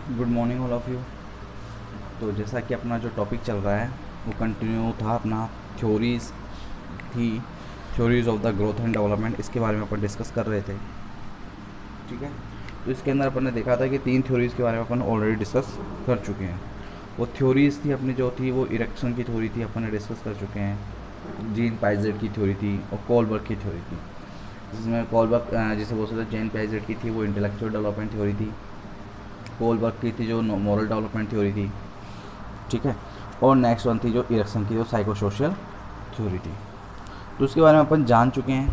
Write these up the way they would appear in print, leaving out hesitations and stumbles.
Good morning all of you. तो जैसा कि अपना जो टॉपिक चल रहा है वो कंटिन्यू था अपना। थ्योरीज़ थी, theories of the growth and development, इसके बारे में अपन डिस्कस कर रहे थे। ठीक है, तो इसके अंदर अपन ने देखा था कि 3 थ्योरीज़ के बारे में अपन ऑलरेडी डिस्कस कर चुके हैं। वो थ्योरीज़ थी अपनी जो थी वो इरेक्शन की थ्योरी थी, अपन ने डिस्कस कर चुके हैं। जीन पाइजेट की थ्योरी थी और कोलबर्ग की थ्योरी थी, जिसमें कोलबर्ग जिसे बोल सकते जेन पाइजेट की थी वो इंटेलेक्चुअल डेवलपमेंट थ्योरी थी। कोलबर्ग की थी जो मॉरल डेवलपमेंट थ्योरी थी। ठीक है, और नेक्स्ट वन थी जो इरेक्शन की, जो साइको सोशल थ्योरी थी। तो उसके बारे में अपन जान चुके हैं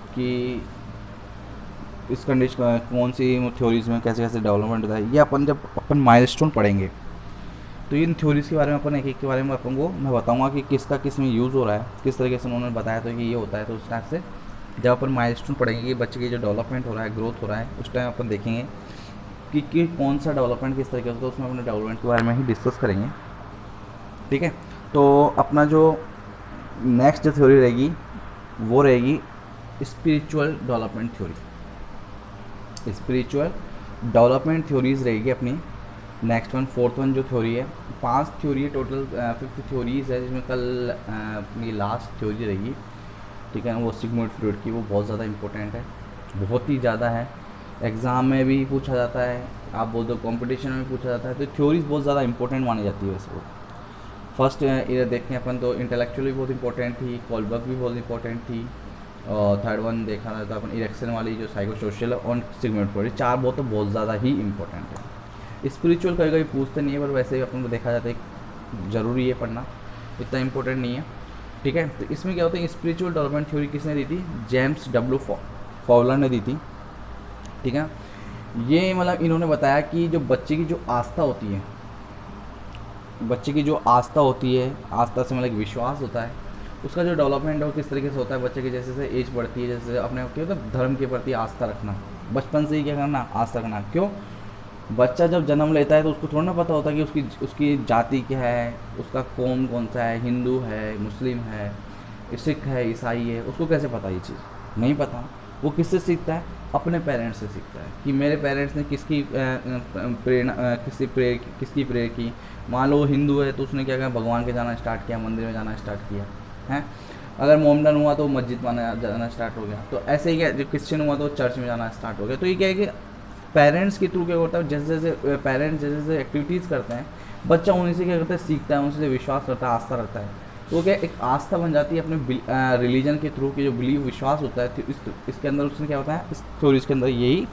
कि इस कंडीशन कौन सी थ्योरीज़ में कैसे कैसे डेवलपमेंट होता है। ये अपन जब अपन माइलस्टोन पढ़ेंगे तो इन थ्योरीज़ के बारे में अपन एक एक के बारे में अपन को मैं बताऊंगा कि किसका किस में यूज़ हो रहा है, किस तरीके से उन्होंने बताया तो कि ये होता है। तो उस टाइप से जब अपन माइलस्टोन पढ़ेंगे कि बच्चे की जो डेवलपमेंट हो रहा है, ग्रोथ हो रहा है, उस टाइम अपन देखेंगे कि कौन सा डेवलपमेंट किस तरीके से होता है, उसमें अपने डेवलपमेंट के बारे में ही डिस्कस करेंगे। ठीक है, तो अपना जो नेक्स्ट जो थ्योरी रहेगी वो रहेगी spiritual development theory. Spiritual development theories रहेगी अपनी नेक्स्ट वन। फोर्थ वन जो थ्योरी है, 5 थ्योरी है टोटल, 5th थ्योरीज है, जिसमें कल अपनी लास्ट थ्योरी रहेगी। ठीक है, वो सिगमंड फ्रॉइड की, वो बहुत ज़्यादा इंपॉर्टेंट है, बहुत ही ज़्यादा है। एग्ज़ाम में भी पूछा जाता है, आप बोल दो कंपटीशन में भी पूछा जाता है। तो थ्योरीज बहुत ज़्यादा इंपॉर्टेंट मानी जाती है वैसे वो। फर्स्ट ये देखें अपन तो इंटेलेक्चुअली बहुत इंपॉर्टेंट थी, कोलबर्ग भी बहुत इंपॉर्टेंट थी। और थर्ड वन देखा जाता है अपन इरेक्शन वाली जो साइको सोशल और सिगमंड फ्रॉइड, 4 बहुत ज़्यादा ही इंपॉर्टेंट है। स्पिरिचुअल कभी कभी पूछते नहीं है, पर वैसे ही अपन को देखा जाता है ज़रूरी है पढ़ना, इतना इंपॉर्टेंट नहीं है। ठीक है, तो इसमें क्या होता है, स्पिरिचुअल डेवलपमेंट थ्योरी किसने दी थी? जेम्स डब्ल्यू फॉवलर ने दी थी। ठीक है, ये मतलब इन्होंने बताया कि जो बच्चे की जो आस्था होती है, बच्चे की जो आस्था होती है, आस्था से मतलब एक विश्वास होता है, उसका जो डेवलपमेंट है वो किस तरीके से होता है। बच्चे की जैसे जैसे एज बढ़ती है, जैसे अपने क्या होता है, धर्म के प्रति आस्था रखना, बचपन से ही क्या करना, आस्था रखना। क्यों? बच्चा जब जन्म लेता है तो उसको थोड़ा ना पता होता कि उसकी जाति क्या है, उसका कौन कौन सा है, हिंदू है, मुस्लिम है, सिख है, ईसाई है, उसको कैसे पता ये चीज़? नहीं पता। वो किससे सीखता है? अपने पेरेंट्स से सीखता है कि मेरे पेरेंट्स ने किसकी प्रेरणा, किसकी प्रेयर की। मान लो वो हिंदू है तो उसने क्या किया, भगवान के जाना स्टार्ट किया, मंदिर में जाना स्टार्ट किया है। अगर मोमडन हुआ तो मस्जिद में जाना स्टार्ट हो गया। तो ऐसे ही क्या, जो क्रिश्चियन हुआ तो चर्च में जाना स्टार्ट हो गया। तो ये क्या है कि पेरेंट्स के थ्रू क्या होता है, जैसे जैसे पेरेंट्स जैसे जैसे एक्टिविटीज़ करते हैं, बच्चा उन्हीं से क्या करता है, सीखता है, उनसे विश्वास करता है, आस्था रखता है। तो क्या एक आस्था बन जाती है अपने रिलीजन के थ्रू की, जो बिलीव विश्वास होता है। तो इसके अंदर उसने क्या होता है, इस थ्योरीज के अंदर यही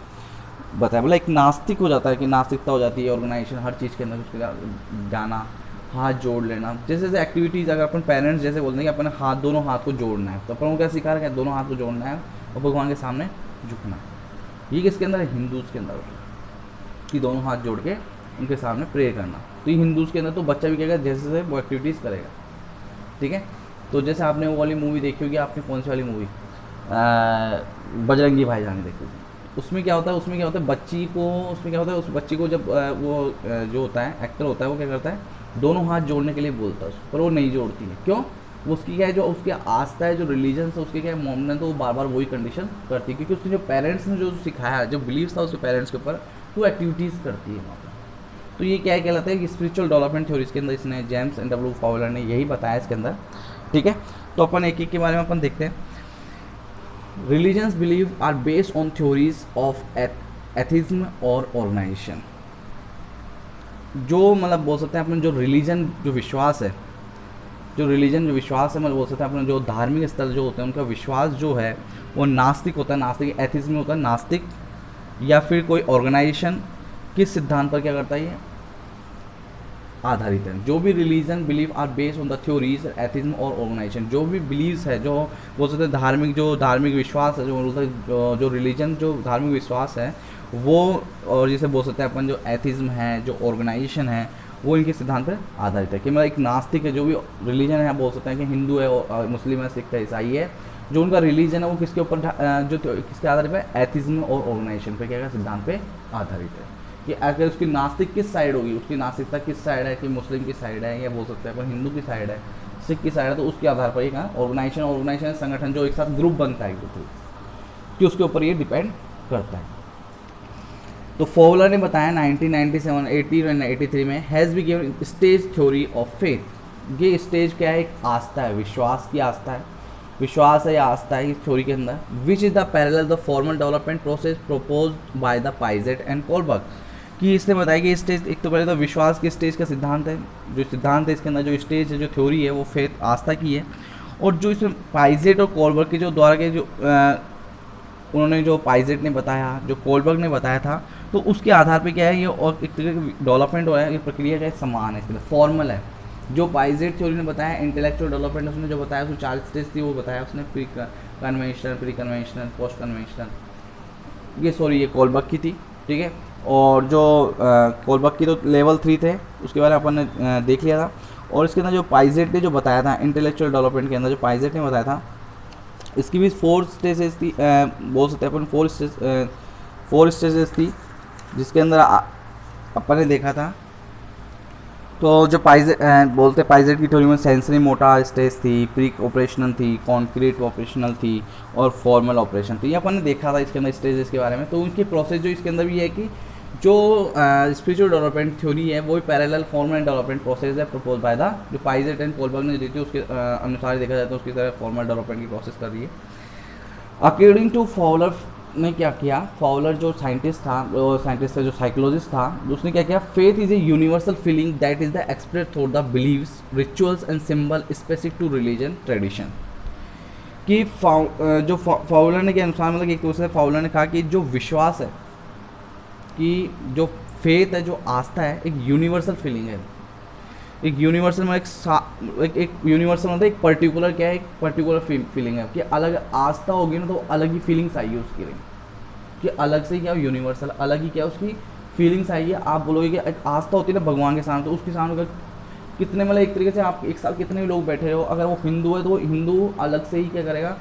बताया, बोला एक नास्तिक हो जाता है कि नास्तिकता हो जाती है ऑर्गेनाइजेशन हर चीज़ के अंदर, उसके जाना, हाथ जोड़ लेना, जैसे जैसे एक्टिविटीज़। अगर अपन पेरेंट्स जैसे बोलते हैं कि अपन हाथ, दोनों हाथ को जोड़ना है, तो अपन को क्या सिखा रहे हैं, दोनों हाथ को जोड़ना है और भगवान के सामने झुकना है। ये किसके अंदर है? हिंदूज़ के अंदर, कि दोनों हाथ जोड़ के उनके सामने प्रे करना। तो ये हिंदूज़ के अंदर, तो बच्चा भी क्या करेगा, जैसे जैसे वो एक्टिविटीज़ करेगा। ठीक है, तो जैसे आपने वो वाली मूवी देखी होगी, आपने कौन सी वाली मूवी, बजरंगी भाईजान देखी होगी। उसमें क्या होता है, उसमें क्या होता है, बच्ची को, उसमें क्या होता है, उस बच्ची को जब जो होता है एक्टर होता है, वो क्या करता है, दोनों हाथ जोड़ने के लिए बोलता है उसको, पर वो नहीं जोड़ती है। क्यों? वो उसकी क्या है, जो उसकी आस्था है, जो रिलीजन है उसके क्या है, मोमडन, तो वो बार बार वही कंडीशन करती है, क्योंकि उसके जो पेरेंट्स ने जो सिखाया, जो बिलीव था उसके पेरेंट्स के ऊपर, वो एक्टिविटीज़ करती है वहाँ पर। तो ये क्या कहलाता है कि स्पिरिचुअल डेवलपमेंट थ्योरीज के अंदर इसने जेम्स एंड डब्ल्यू फॉवलर ने यही बताया इसके अंदर। ठीक है, तो अपन एक एक के बारे में अपन देखते हैं। Religions believe are based on theories of atheism और ऑर्गेनाइजेशन। जो मतलब बोल सकते हैं अपन, जो रिलीजन जो विश्वास है, जो रिलीजन जो विश्वास है, मतलब बोल सकते हैं अपने जो धार्मिक स्थल जो होते हैं उनका विश्वास जो है वो नास्तिक होता है, नास्तिक एथिज्म में होता है, नास्तिक, या फिर कोई ऑर्गेनाइजेशन किस सिद्धांत पर क्या करता है, ये आधारित है। जो भी religion believe are based on the theories atheism और ऑर्गेनाइजेशन, जो भी बिलीव्स है, जो बोल सकते हैं धार्मिक, जो धार्मिक विश्वास है, जो रिलीजन जो धार्मिक विश्वास है वो, और जिसे बोल सकते हैं अपन जो एथिज्म है, जो ऑर्गेनाइजेशन है, वो इनके सिद्धांत पर आधारित है। कि मतलब एक नास्तिक है, जो भी रिलीजन है, बोल सकते हैं कि हिंदू है, मुस्लिम है, सिख है, ईसाई है, जो उनका रिलीजन है वो किसके ऊपर, जो किसके आधारित है, एथिज्म और ऑर्गेनाइजेशन पे, क्या सिद्धांत पे आधारित है। कि अगर उसकी नास्तिक किस साइड होगी, उसकी नास्तिकता किस साइड है, कि मुस्लिम की साइड है, या बोल सकते हैं अपन हिंदू की साइड है, सिख की साइड है, तो उसके आधार पर ये ऑर्गेनाइजेशन संगठन जो एक साथ ग्रुप बनता है कि उसके ऊपर ये डिपेंड करता है। तो फॉवलर ने बताया 1997, 80 और 83 में, has be given stage theory of faith. ये स्टेज क्या है, एक आस्था है, विश्वास की आस्था है, विश्वास है या आस्था है इस थ्योरी के अंदर, which is the parallel the formal development process proposed by the Piaget and Kohlberg. कि इसने बताया कि स्टेज, एक तो पहले तो विश्वास के स्टेज का सिद्धांत है, जो सिद्धांत है इसके अंदर, जो स्टेज है, जो थ्योरी है वो फेथ आस्था की है, और जो इसमें पाइजेट और कोलबर्ग के जो द्वारा के जो उन्होंने, जो पाइजेट ने बताया, जो कोलबर्ग ने बताया था, तो उसके आधार पे क्या है ये, और एक तरह का डेवलपमेंट हो रहा है, ये प्रक्रिया क्या है, समान है, इसके लिए फॉर्मल है। जो पाइजेट थ्योरी ने बताया इंटेलेक्चुअल डेवलपमेंट, उसने जो बताया उसको 4 स्टेज थी, वो बताया उसने, pre conventional, pre conventional, post conventional. ये सॉरी ये कोलबर्ग की थी, ठीक है। और जो कोलबर्ग की तो लेवल 3 थे, उसके बारे में अपन ने देख लिया था। और इसके अंदर जो पाइजेट ने जो बताया था इंटेलेक्चुअल डेवलपमेंट के अंदर, जो पाइजेट ने बताया था, इसकी भी 4 स्टेजेस थी, बोल सकते हैं अपन 4 स्टेजेस थी, जिसके अंदर अपन ने देखा था। तो जो पाइजेट बोलते पाइजेट की थ्योरी में सेंसरी मोटर स्टेज थी, प्री ऑपरेशनल थी, कॉन्क्रीट ऑपरेशनल थी, और फॉर्मल ऑपरेशन थी। ये अपन ने देखा था इसके अंदर स्टेजेस के बारे में। तो उनकी प्रोसेस जो इसके अंदर भी है कि जो स्पिरिचुअल डेवलपमेंट थ्योरी है वो parallel formal and development process है प्रपोज बाय द, जो पाइजेट एंड कोलबर्ग ने दी थी उसके अनुसार देखा जाता है, उसकी तरह फॉर्मल डेवलपमेंट की प्रोसेस कर रही है। अकॉर्डिंग टू फॉवलर ने क्या किया, फॉवलर जो साइंटिस्ट था, जो साइकोलॉजिस्ट था, उसने क्या किया, faith is a universal feeling that is the express through the believes, rituals and symbol specific to religion tradition. कि जो फॉवलर ने के अनुसार, मतलब एक दूसरे फॉवलर ने कहा कि जो विश्वास है, कि जो फेथ है, जो आस्था है, एक यूनिवर्सल फीलिंग है, एक यूनिवर्सल मतलब एक यूनिवर्सल मतलब एक पर्टिकुलर क्या है, एक पर्टिकुलर फीलिंग है कि अलग आस्था होगी ना तो अलग ही फीलिंग्स आएगी उसके लिए, कि अलग से क्या यूनिवर्सल, अलग ही क्या उसकी फीलिंग्स आएगी। आप बोलोगे कि एक आस्था होती है ना भगवान के सामने, तो उसके सामने कितने, मतलब एक तरीके से आप एक साथ कितने भी लोग बैठे हो, अगर वो हिंदू है तो वो हिंदू अलग से ही क्या करेगा,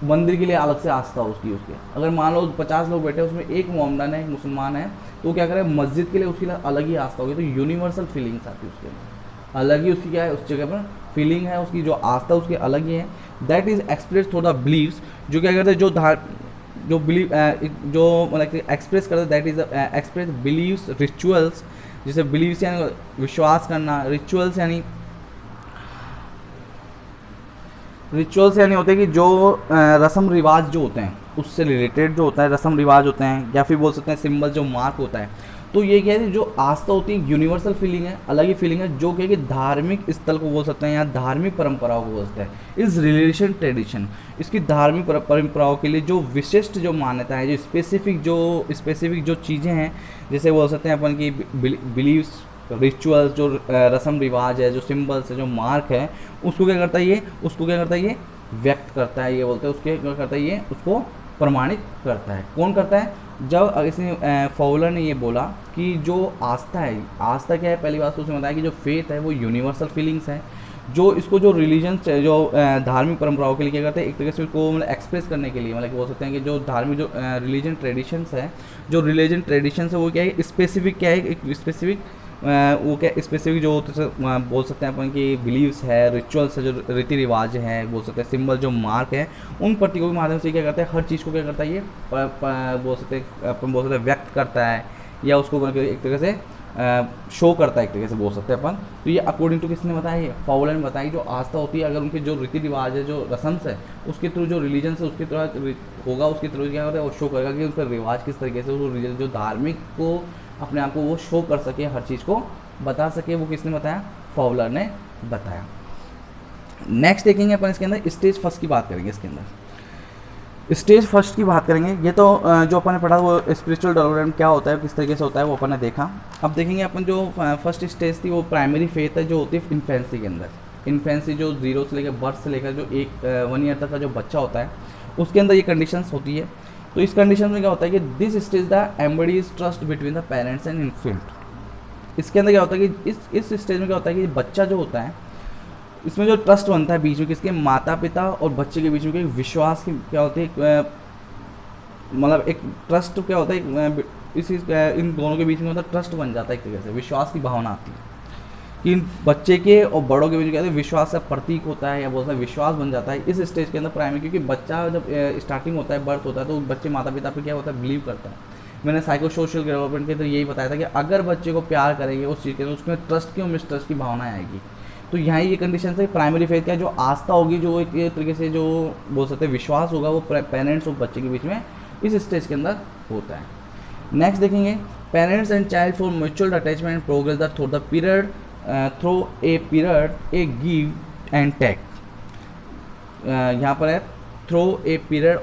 मंदिर के लिए अलग से आस्था उसकी, अगर मान लो 50 लोग बैठे हैं उसमें एक मोहम्मदन है, एक मुसलमान है, तो वो क्या करेगा, मस्जिद के लिए उसके लिए अलग ही आस्था होगी। तो यूनिवर्सल फीलिंग्स आती है उसके अंदर, अलग ही उसकी क्या है, उस जगह पर फीलिंग है, उसकी जो आस्था उसकी अलग ही है। That is express through the believes, जो क्या करते हैं, जो बिलीव, जो मतलब एक्सप्रेस करते हैं, that is express believes, rituals, जैसे बिलीव्स यानी विश्वास करना, रिचुअल्स यानी होते हैं कि जो रस्म रिवाज जो होते हैं उससे रिलेटेड जो होता है, रस्म रिवाज होते हैं, या फिर बोल सकते हैं सिंबल, जो मार्क होता है। तो ये क्या है, जो आस्था होती है यूनिवर्सल फीलिंग है, अलग ही फीलिंग है, जो क्या है कि धार्मिक स्थल को बोल सकते हैं या धार्मिक परंपराओं को बोल सकते हैं। इस रिलीजन ट्रेडिशन, इसकी धार्मिक परंपराओं के लिए जो विशिष्ट जो मान्यता है, जो स्पेसिफिक जो चीज़ें हैं, जैसे बोल सकते हैं अपन की बिलीव्स, रिचुअल्स, जो रस्म रिवाज है, जो सिंबल्स है, जो मार्क है, उसको क्या करता है ये व्यक्त करता है, ये बोलते हैं उसके क्या करता है, ये उसको प्रमाणित करता है। कौन करता है, जब इसने फॉवलर ने ये बोला कि जो आस्था है, आस्था क्या है, पहली बात तो उसने बताया कि जो फेथ है वो यूनिवर्सल फीलिंग्स है, जो इसको जो रिलीजन, जो धार्मिक परंपराओं के लिए क्या करते हैं, एक तरीके से उसको मतलब एक्सप्रेस करने के लिए, मतलब बोल सकते हैं कि जो धार्मिक जो रिलीजन ट्रेडिशंस है, वो क्या है, स्पेसिफिक क्या है, एक स्पेसिफिक वो क्या स्पेसिफिक जो बोल सकते हैं अपन की बिलीव्स है, रिचुअल्स है, जो रीति रिवाज है, बोल सकते हैं सिंबल, जो मार्क है, उन प्रतीकों के माध्यम से क्या करता है, हर चीज़ को क्या करता है, ये बोल सकते हैं व्यक्त करता है, या उसको एक तरीके से शो करता है, एक तरीके से बोल सकते हैं अपन। तो ये अकॉर्डिंग टू किसने बताया, ये फॉवलर ने बताया। जो आस्था होती है, अगर उनके जो रीति रिवाज है, जो रस्म्स है, उसके थ्रू जो रिलीजन है उसके थ्रू होगा, उसके थ्रू क्या होता है, वो शो करेगा कि उनका रिवाज किस तरीके से, वो रिलीजन जो धार्मिक को अपने आप को वो शो कर सके, हर चीज़ को बता सके, वो किसने बताया, फॉवलर ने बताया। नेक्स्ट देखेंगे अपन इसके अंदर स्टेज फर्स्ट की बात करेंगे। इसके अंदर स्टेज फर्स्ट की बात करेंगे। ये तो जो अपन ने पढ़ा वो स्पिरिचुअल डेवलपमेंट क्या होता है, किस तरीके से होता है, वो अपन ने देखा। अब देखेंगे अपन जो फर्स्ट स्टेज थी वो प्राइमरी फेथ है, जो होती है इन्फेंसी के अंदर। इन्फेंसी जो 0 से लेकर बर्थ से लेकर जो 1 ईयर तक का जो बच्चा होता है, उसके अंदर ये कंडीशंस होती है। तो इस कंडीशन में क्या होता है कि this stage the embodies trust between the parents and infant. इसके अंदर क्या होता है कि इस स्टेज में क्या होता है कि बच्चा जो होता है, इसमें जो ट्रस्ट बनता है बीच में किसके, माता पिता और बच्चे के बीच में एक विश्वास की क्या होती है, मतलब एक ट्रस्ट क्या होता है, इन दोनों के बीच में मतलब ट्रस्ट बन जाता है, एक तरीके से विश्वास की भावना आती है कि बच्चे के और बड़ों के बीच कहते हैं विश्वास का प्रतीक होता है, या बहुत सा विश्वास बन जाता है इस स्टेज के अंदर प्राइमरी। क्योंकि बच्चा जब स्टार्टिंग होता है, बर्थ होता है, तो बच्चे माता पिता पे क्या होता है, बिलीव करता है। मैंने साइको सोशल डेवलपमेंट के तो यही बताया था कि अगर बच्चे को प्यार करेंगे उस चीज़ के तो उसमें ट्रस्ट की और मिसट्रस्ट की भावना आएगी। तो यहाँ ये कंडीशन है प्राइमरी फेज क्या, जो आस्था होगी, जो एक तरीके से जो बोल सकते हैं विश्वास होगा, वो पेरेंट्स और बच्चे के बीच में इस स्टेज के अंदर होता है। नेक्स्ट देखेंगे, parents and child for mutual attachment progress the through the period through a period a give and take. यहाँ पर है through a period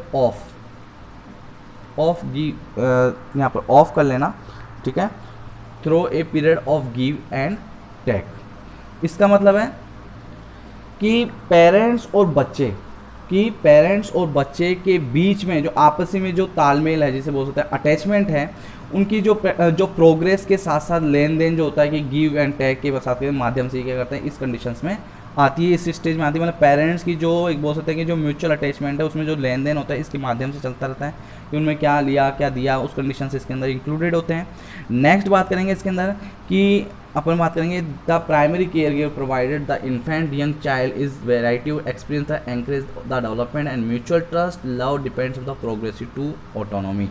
of give, यहाँ पर ऑफ कर लेना, ठीक है, through a period of give and take. इसका मतलब है कि पेरेंट्स और बच्चे के बीच में जो आपसी में जो तालमेल है, जिसे बोल सकते हैं अटैचमेंट है, उनकी जो प्रोग्रेस के साथ साथ लेन देन जो होता है कि गिव एंड टेक के साथ के माध्यम से क्या करते हैं, इस कंडीशंस में आती है, इस स्टेज में आती है। मतलब पेरेंट्स की जो एक बोल सकते हैं कि जो म्यूचुअल अटैचमेंट है उसमें जो लेन देन होता है इसके माध्यम से चलता रहता है कि उनमें क्या लिया क्या दिया, उस कंडीशन से इसके अंदर इंक्लूडेड होते हैं। नेक्स्ट बात करेंगे इसके अंदर कि अपन बात करेंगे the primary care giver provided the infant young child is variety experience the encourage the development and mutual trust love depends on the progressive to autonomy.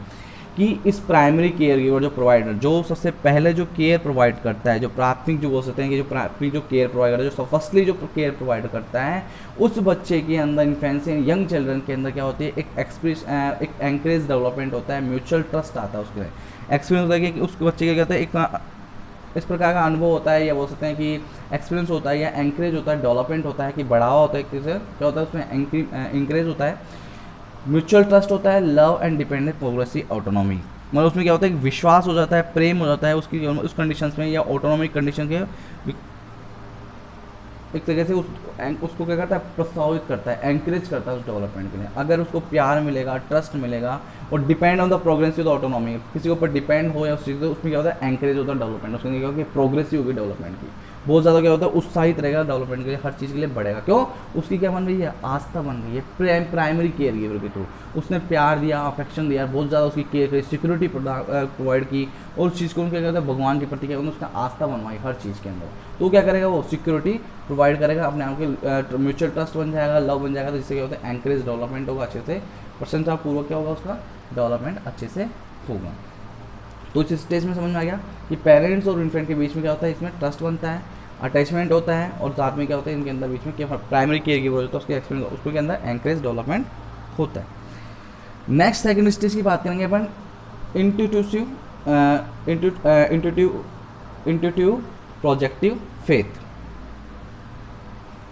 कि इस प्राइमरी केयर गिवर जो प्रोवाइडर जो सबसे पहले जो केयर प्रोवाइड करता है, जो प्राथमिक जो बोल सकते हैं कि जो प्राथमिक जो केयर प्रोवाइडर जो फर्स्टली जो केयर प्रोवाइड करता है, उस बच्चे के अंदर इन्फेंसी यंग चिल्ड्रन के अंदर क्या होती है, एक एनकरेज डेवलपमेंट होता है, म्यूचुअल ट्रस्ट आता है, उसके एक्सपीरियंस होता है कि उस बच्चे क्या कहते हैं, एक इस प्रकार का अनुभव होता है, या बोल सकते हैं कि एक्सपीरियंस होता है, या एंकरेज होता है, डेवलपमेंट होता है, कि बढ़ावा होता है, एक तरह से क्या होता है उसमें इंक्रेज होता है, म्यूचुअल ट्रस्ट होता है, love and dependent progressive autonomy. मतलब उसमें क्या होता है, विश्वास हो जाता है, प्रेम हो जाता है उसकी उस कंडीशंस में, या ऑटोनॉमिक कंडीशन के एक तरीके से उसको क्या करता है, प्रोत्साहित करता है, एंकरेज करता है उस डेवलपमेंट के लिए। अगर उसको प्यार मिलेगा, ट्रस्ट मिलेगा, और depend on the progressive autonomy, किसी के ऊपर डिपेंड हो या उस चीज़ से, उसमें क्या होता है, एंकरेज होता है डेवलपमेंट, उसमें क्या होगा कि प्रोग्रेसिव होगी डेवलपमेंट की, बहुत ज़्यादा क्या होता है, उत्साहित रहेगा डेवलपमेंट के लिए, हर चीज़ के लिए बढ़ेगा। क्यों? उसकी क्या बन रही है, आस्था बन रही है प्राइमरी केयर गिवर के थ्रू। उसने प्यार दिया, अफेक्शन दिया, बहुत ज़्यादा उसकी केयर करी, सिक्योरिटी प्रोवाइड की, और उस चीज़ को उनके कहते हैं भगवान के प्रति क्या उसने आस्था बनवाई हर चीज़ के अंदर। तो क्या करेगा, वो सिक्योरिटी प्रोवाइड करेगा, अपने आप के म्यूचुअल ट्रस्ट बन जाएगा, लव बन जाएगा, तो जिससे क्या होता है, एंकरेज डेवलपमेंट होगा अच्छे से, प्रशंसा पूर्वक क्या होगा, उसका डेवलपमेंट अच्छे से होगा। तो इस स्टेज में समझ में आ गया कि पेरेंट्स और इन्फेंट के बीच में क्या होता है, इसमें ट्रस्ट बनता है, अटैचमेंट होता है, और साथ में क्या होता है, इनके अंदर बीच में क्या प्राइमरी केयर गिवर होता है, उसके एक्सपीरियंस उसके अंदर एंकरेज डेवलपमेंट होता है। नेक्स्ट सेकंड स्टेज की बात करेंगे अपन, इंट्यूटिव प्रोजेक्टिव फेथ।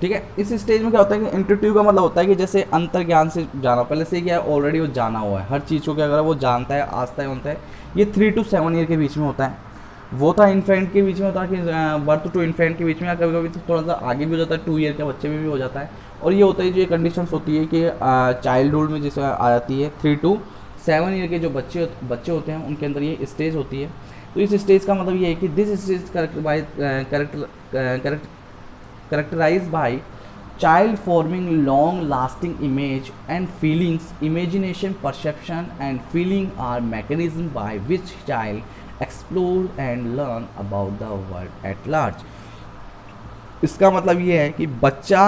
ठीक है, इस स्टेज में क्या होता है कि इंट्यूटिव का मतलब होता है कि जैसे अंतर ज्ञान से जाना, पहले से क्या है, ऑलरेडी वो जाना हुआ है, हर चीज़ को क्या अगर वो जानता है, आस्था है, बनता है। ये 3 to 7 ईयर के बीच में होता है। वो था इन्फेंट के बीच में होता है कि बर्थ टू इन्फेंट के बीच में, कभी कभी तो थोड़ा सा आगे भी हो जाता है, 2 ईयर के बच्चे में भी हो जाता है। और ये होता है जो ये कंडीशंस होती है कि चाइल्डहुड में जैसे आ जाती है, 3 to 7 ईयर के जो बच्चे होते हैं उनके अंदर ये स्टेज होती है। तो इस स्टेज का मतलब ये है कि this stage characterized by child forming long lasting image and feelings. Imagination, perception and feeling are mechanisms by which child explore and learn about the world at large. इसका मतलब ये है कि बच्चा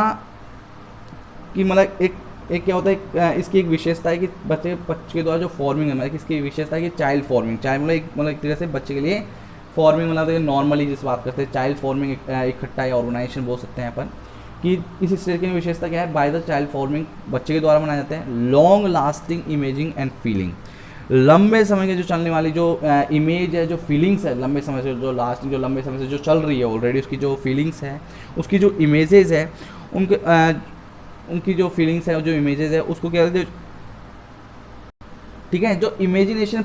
की मतलब एक क्या होता है, इसकी एक विशेषता है कि बच्चे के द्वारा जो फॉर्मिंग है, मतलब इसकी विशेषता है कि चाइल्ड फॉर्मिंग, चाइल्ड मतलब एक तरह से बच्चे के लिए फॉर्मिंग मतलब नॉर्मली जिस बात करते हैं चाइल्ड फॉर्मिंग इकट्ठा या ऑर्गेनाइजेशन बोल सकते हैं अपन, कि इस स्टेज की विशेषता क्या है, बाय द चाइल्ड फॉर्मिंग, बच्चे के द्वारा बनाए जाते हैं, long lasting imaging and feeling, लंबे समय के जो चलने वाली जो इमेज है, जो फीलिंग्स है, लंबे समय से जो लास्टिंग, जो लंबे समय से जो चल रही है ऑलरेडी, उसकी जो फीलिंग्स है, उसकी जो इमेजेस है, उनकी जो फीलिंग्स है, जो इमेजेस है, उसको क्या कहते हैं, ठीक है। जो इमेजिनेशन,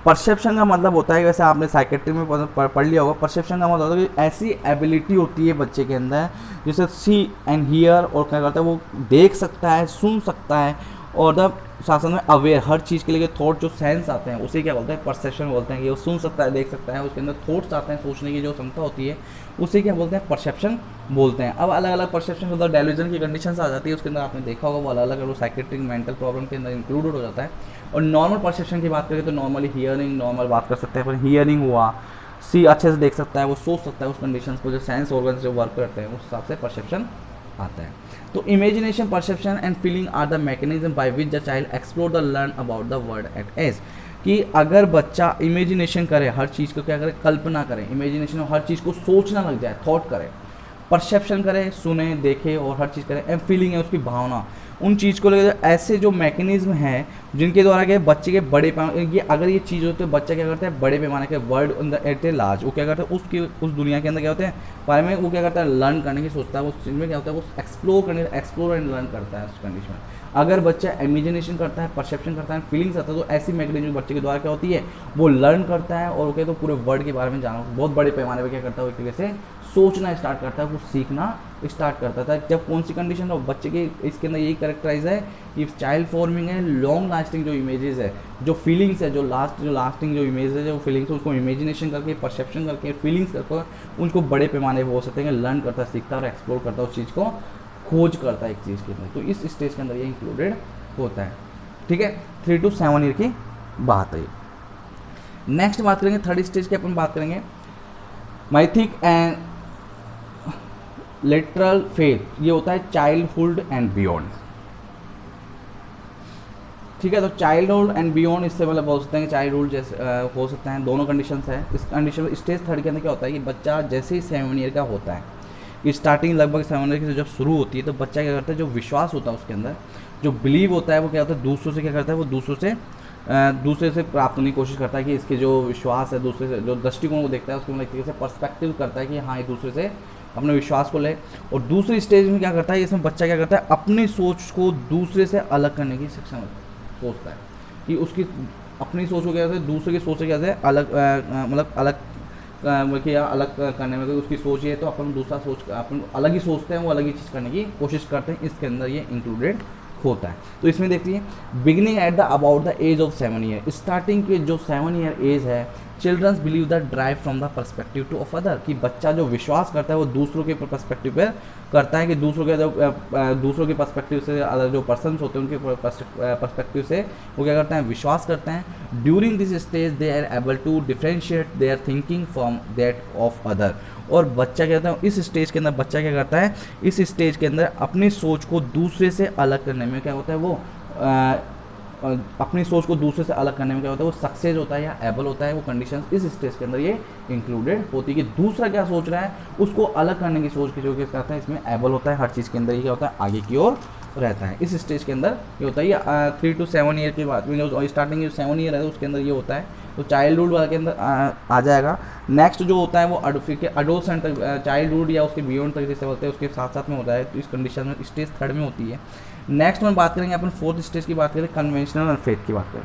परसेप्शन का मतलब होता है, वैसे आपने साइकेट्री में पढ़ लिया होगा, परसेप्शन का मतलब होता है कि ऐसी एबिलिटी होती है बच्चे के अंदर जैसे सी एंड हियर, और क्या करता है वो देख सकता है, सुन सकता है, और द साथ में अवेयर, हर चीज़ के लिए थॉट जो सेंस आते हैं उसे क्या बोलते हैं, परसेप्शन बोलते हैं। कि वो सुन सकता है, देख सकता है, उसके अंदर थॉट्स आते हैं, सोचने की जो क्षमता होती है उसे क्या बोलते हैं, परसेप्शन बोलते हैं। अब अलग अलग परसेप्शन होता है, डेल्यूजन की कंडीशन आ जाती है, उसके अंदर आपने देखा होगा वो अलग अलग वो साइकेट्रिक मेंटल प्रॉब्लम के अंदर इंक्लूडेड हो जाता है। और नॉर्मल परसेप्शन की बात करें तो नॉर्मली हियरिंग, नॉर्मल बात कर सकते हैं पर हियरिंग हुआ, सी अच्छे से देख सकता है, वो सोच सकता है, उस कंडीशन को जो सेंस ऑर्गन जो वर्क करते हैं उस हिसाब से परसेप्शन आता है। तो imagination, perception and feeling are the mechanism by which the child explore the learn about the world at age. कि अगर बच्चा इमेजिनेशन करे, हर चीज़ को क्या करे, कल्पना करे, इमेजिनेशन हर चीज़ को सोचना लग जाए, थॉट करे, परसेप्शन करे, सुने, देखे और हर चीज़ करे, एंड फीलिंग है उसकी भावना, उन चीज़ को लेकर ऐसे जो मैकेनिज्म हैं जिनके द्वारा क्या बच्चे के बड़े पैमाने, ये अगर ये चीज़ होती है, बच्चा क्या करता है बड़े पैमाने के world in the at a large, वो क्या करता है उसकी उस दुनिया के अंदर क्या होते हैं बारे में वो क्या करता है लर्न करने की सोचता है, उस चीज़ में क्या होता है वो एक्सप्लोर एंड लर्न करता है उस कंडीशन में। अगर बच्चा इमेजिनेशन करता है, परसेप्शन करता है, फीलिंग्स आता है, तो ऐसी मैकेनिज्म बच्चे के द्वारा क्या होती है वो लर्न करता है और वो क्या तो पूरे वर्ल्ड के बारे में जाना, बहुत बड़े पैमाने पर क्या करता है वो एक तरीके से सोचना स्टार्ट करता है, वो सीखना स्टार्ट करता था। जब कौन सी कंडीशन हो बच्चे के इसके अंदर यही करेक्टराइज है कि चाइल्ड फॉर्मिंग है, लॉन्ग लास्टिंग जो इमेजेस है, जो फीलिंग्स है, जो लास्टिंग जो इमेज है, जो फीलिंग्स है उसको इमेजिनेशन करके, परसेप्शन करके, फीलिंग्स करके उनको बड़े पैमाने पर हो सकते हैं लर्न करता है, सीखता है और एक्सप्लोर करता है, उस चीज़ को खोज करता है एक चीज़ के अंदर। तो इस स्टेज के अंदर ये इंक्लूडेड होता है। ठीक है, 3 to 7 ईयर की बात है। नेक्स्ट बात करेंगे थर्ड स्टेज की, अपन बात करेंगे माइथिक एंड लिटरल फेथ, ये होता है चाइल्डहुड एंड बियॉन्ड। ठीक है, तो चाइल्डहुड एंड बियॉन्ड इससे मतलब बोल सकते हैं कि चाइल्डहुड जैसे हो सकते हैं, दोनों कंडीशंस है। इस कंडीशन स्टेज थर्ड के अंदर क्या होता है कि बच्चा जैसे ही 7 ईयर का होता है, कि स्टार्टिंग लगभग 7 ईयर से जब शुरू होती है, तो बच्चा क्या करता है जो विश्वास होता है उसके अंदर, जो बिलीव होता है वो क्या होता है दूसरों से क्या करता है वो दूसरे से प्राप्त होने की कोशिश करता है, कि इसके जो विश्वास है दूसरे से जो दृष्टिकोण को देखता है उसको एक तरीके से पर्सपेक्टिव करता है कि हाँ ये दूसरे से अपने विश्वास को ले। और दूसरी स्टेज में क्या करता है, इसमें बच्चा क्या करता है अपनी सोच को दूसरे से अलग करने की शिक्षा सोचता है, कि उसकी अपनी सोच को क्या है दूसरे की सोच से कैसे अलग मतलब अलग या अलग करने में, उसकी सोच ये तो अपन दूसरा सोच अपन अलग ही सोचते हैं, वो अलग ही चीज़ करने की कोशिश करते हैं, इसके अंदर ये इंक्लूडेड होता है। तो इसमें देखिए beginning at the about the age of 7 year, starting के जो 7 ईयर एज है, childrens believe the drive from the perspective to of other, कि बच्चा जो विश्वास करता है वो दूसरों के पर्सपेक्टिव पर करता है, कि दूसरों के पर्सपेक्टिव से अदर जो पर्सन्स होते हैं उनके पर्सपेक्टिव से वो क्या करते हैं विश्वास करते हैं। During this stage they are able to differentiate their thinking from that of other, और बच्चा क्या करता है इस स्टेज के अंदर बच्चा क्या करता है इस स्टेज के अंदर अपनी सोच को दूसरे से अलग करने में क्या होता है वो अपनी सोच को दूसरे से अलग करने में क्या होता है वो सक्सेस होता है या एबल होता है। वो कंडीशंस इस स्टेज के अंदर ये इंक्लूडेड होती है, कि दूसरा क्या सोच रहा है उसको अलग करने की सोच की जो क्या करता है इसमें एबल होता है, हर चीज़ के अंदर ये क्या होता है आगे की ओर रहता है। इस स्टेज के अंदर ये होता है, ये 3 to 7 ईयर की बात में स्टार्टिंग जो 7 ईयर है उसके अंदर ये होता है, तो चाइल्डहुड वाले के अंदर आ जाएगा। नेक्स्ट जो होता है वो अडोसेंट तक, चाइल्डहुड या उसके बियॉन्ड तक जैसे होते हैं उसके साथ साथ में होता है, तो इस कंडीशन में स्टेज थर्ड में होती है। नेक्स्ट में बात करेंगे अपन फोर्थ स्टेज की बात करें, कन्वेंशनल और फेथ की बात करें।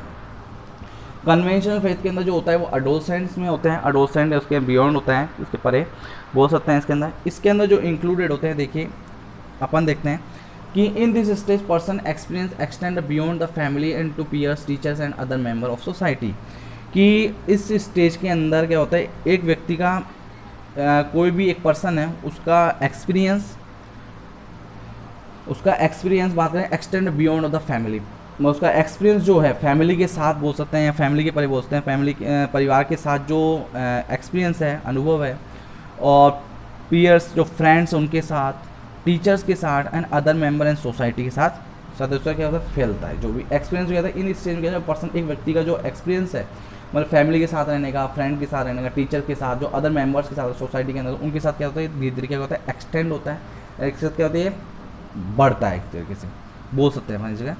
कन्वेंशनल फेथ के अंदर जो होता है वो अडोसेंट्स में होते हैं, अडोसेंट उसके बियॉन्ड होता है, उसके परे बोल सकते हैं। इसके अंदर जो इंक्लूडेड होते हैं देखिए अपन देखते हैं कि in this stage person experience extend beyond the family and to peers teachers and other member of society, कि इस स्टेज के अंदर क्या होता है एक व्यक्ति का कोई भी एक पर्सन है उसका एक्सपीरियंस बात करें extend beyond of the family, उसका एक्सपीरियंस जो है फैमिली के साथ बोल सकते हैं या फैमिली के परे बोल सकते हैं, फैमिली परिवार के साथ जो एक्सपीरियंस है अनुभव है, और पीयर्स जो फ्रेंड्स उनके साथ, टीचर्स के साथ and other member and society के साथ सदस्य क्या होता है फैलता है। जो भी एक्सपीरियंस हो जाता है इन स्टेज में पर्सन एक व्यक्ति का जो एक्सपीरियंस है मतलब फैमिली के साथ रहने का, फ्रेंड के साथ रहने का, टीचर के साथ, जो अदर मेंबर्स के साथ सोसाइटी के अंदर उनके साथ क्या होता है धीरे धीरे क्या होता है एक्सटेंड होता है, एक साथ क्या होता है बढ़ता है एक तरीके से बोल सकते हैं हमारी जगह।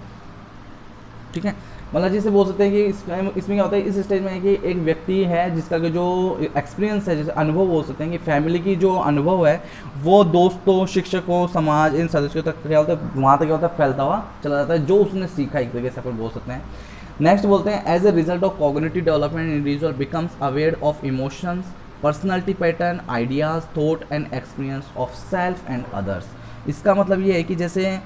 ठीक है, मतलब जैसे बोल सकते हैं कि इसमें क्या होता है इस स्टेज में है कि एक व्यक्ति है जिसका जो एक्सपीरियंस है जैसे अनुभव बोल सकते हैं कि फैमिली की जो अनुभव है वो दोस्तों, शिक्षकों, समाज इन सदस्यों तक क्या होता है वहाँ तक क्या होता है फैलता हुआ चला जाता है, जो उसने सीखा एक तरीके से अपन बोल सकते हैं। नेक्स्ट बोलते हैं as a result of cognitive development individual becomes aware of emotions, personality pattern, ideas, thought and experience of self and others. इसका मतलब ये है कि जैसे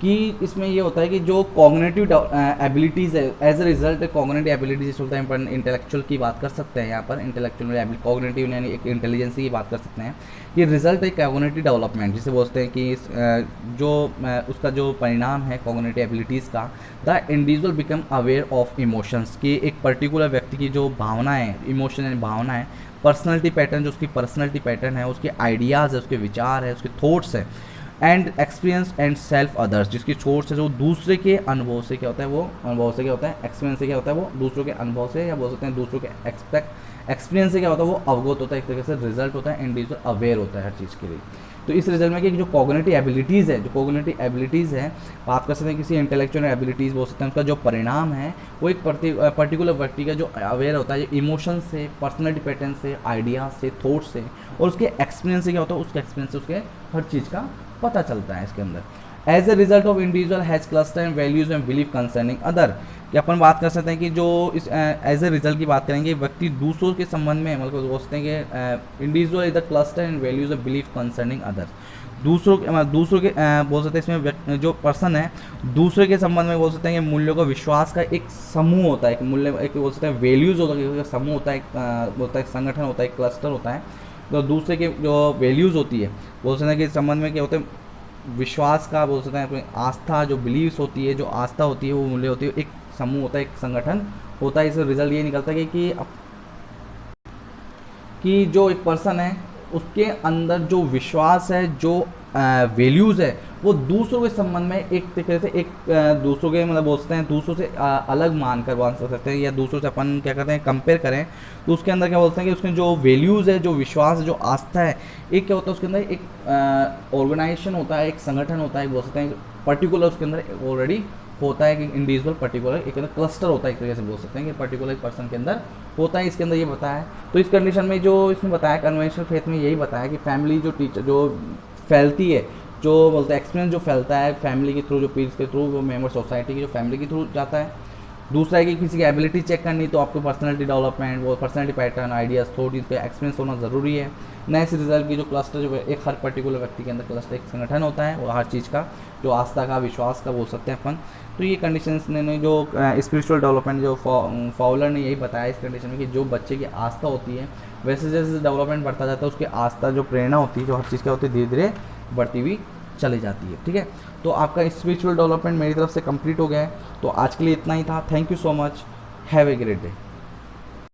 कि इसमें ये होता है कि जो कॉग्निटिव एबिलिटीज़ है as a result cognitive abilities होता है, अपन इंटेलेक्चुअल की बात कर सकते हैं यहाँ पर, इंटेलेक्चुअल कॉग्निटिव यानी एक इंटेलिजेंस की बात कर सकते हैं। ये रिजल्ट है कॉग्निटिव डेवलपमेंट जिसे बोलते हैं कि उसका जो परिणाम है कॉग्निटिव एबिलिटीज़ का, the individual become aware of emotions, कि एक पर्टिकुलर व्यक्ति की जो भावनाएँ इमोशन यानी भावना है, पर्सनैलिटी पैटर्न जो उसकी पर्सनैलिटी पैटर्न है, उसके आइडियाज़ है, उसके विचार है, उसके थॉट्स है, and experience and self others, जिसकी सोर्स है जो दूसरे के अनुभव से क्या होता है, वो अनुभव से क्या होता है, एक्सपीरियंस से क्या होता है, वो दूसरों के अनुभव से, या बोल सकते हैं दूसरों के एक्सपीरियंस से क्या होता है, वो अवगत होता है, एक तरीके से रिजल्ट होता है, इंडिविजुअल अवेयर होता है हर चीज़ के लिए। तो इस रिजल्ट में कि जो कॉग्निटिव एबिलिटीज़ है, बात कर सकते हैं किसी इंटेलेक्चुअल एबिलिटीज़ बोल सकते हैं, उसका जो परिणाम है वो एक पर्टिकुलर व्यक्ति का जो अवेयर होता है इमोशन से, पर्सनैलिटी पैटर्न से, आइडियाज से, थॉट से, और उसके एक्सपीरियंस से क्या होता है, उसके एक्सपीरियंस से उसके हर चीज़ का पता चलता है इसके अंदर। As a result of individual has cluster and values and believe concerning other, कि अपन बात कर सकते हैं कि जो इस एज ए रिजल्ट की बात करेंगे, व्यक्ति दूसरों के संबंध में मतलब बोलते हैं कि individual is the cluster and values and believe concerning other, दूसरों के बोल सकते हैं इसमें जो पर्सन है दूसरे के संबंध में बोल सकते हैं कि मूल्यों का विश्वास का एक समूह होता है, एक मूल्य, एक बोल सकते हैं वैल्यूज़ होता है, एक समूह होता है, बोलता है एक संगठन होता है, एक क्लस्टर होता है। तो दूसरे के जो वैल्यूज़ होती है बोल सकते हैं कि संबंध में क्या होता है, विश्वास का बोल सकते हैं अपनी आस्था, जो बिलीव्स होती है, जो आस्था होती है, वो मूल्य होती है, एक समूह होता है, एक संगठन होता है। इससे रिजल्ट ये निकलता है कि जो एक पर्सन है उसके अंदर जो विश्वास है, जो वैल्यूज़ है, वो दूसरों के संबंध में एक तरीके से एक दूसरों के मतलब बोल सकते हैं दूसरों से अलग मान सकते हैं, या दूसरों से अपन क्या करते हैं कंपेयर करें, तो उसके अंदर क्या बोलते हैं कि उसके जो वैल्यूज़ है, जो विश्वास है, जो आस्था है, एक क्या होता है उसके अंदर एक ऑर्गेनाइजेशन होता है, एक संगठन होता है, बोल सकते हैं पर्टिकुलर उसके अंदर ऑलरेडी होता है कि इंडिविजुअल पर्टिकुलर एक क्लस्टर होता है, एक तरीके से बोल सकते हैं कि पर्टिकुलर पर्सन के अंदर होता है, इसके अंदर ये बताया है। तो इस कंडीशन में जो इसने बताया कन्वेंशनल फेथ में यही बताया कि फैमिली जो टीचर जो फैलती है, जो बोलते हैं एक्सपीरियंस जो फैलता है फैमिली के थ्रू, जो पीर्स के थ्रू, वो मेंबर सोसाइटी की जो फैमिली के थ्रू जाता है। दूसरा है कि किसी की एबिलिटी चेक करनी, तो आपको पर्सनैलिटी डेवलपमेंट, वो पर्सनैलिटी पैटर्न, आइडियाज, थॉट, इसका एक्सपीरियंस होना ज़रूरी है। नेक्स्ट रिजल्ट की जो क्लस्टर, जो एक हर पर्टिकुलर व्यक्ति के अंदर क्लस्टर एक संगठन होता है, वो हर चीज़ का जो आस्था का, विश्वास का बोल सकते हैं अपन। तो ये कंडीशंस ने जो स्पिरिचुअल डेवलपमेंट जो फॉवलर ने यही बताया इस कंडीशन में कि जो बच्चे की आस्था होती है, वैसे जैसे डेवलपमेंट बढ़ता जाता है, उसकी आस्था जो प्रेरणा होती है, जो हर चीज़ क्या होती है, धीरे धीरे बढ़ती हुई चली जाती है। ठीक है, तो आपका स्पिरिचुअल डेवलपमेंट मेरी तरफ से कंप्लीट हो गया है। तो आज के लिए इतना ही था। Thank you so much, have a great day.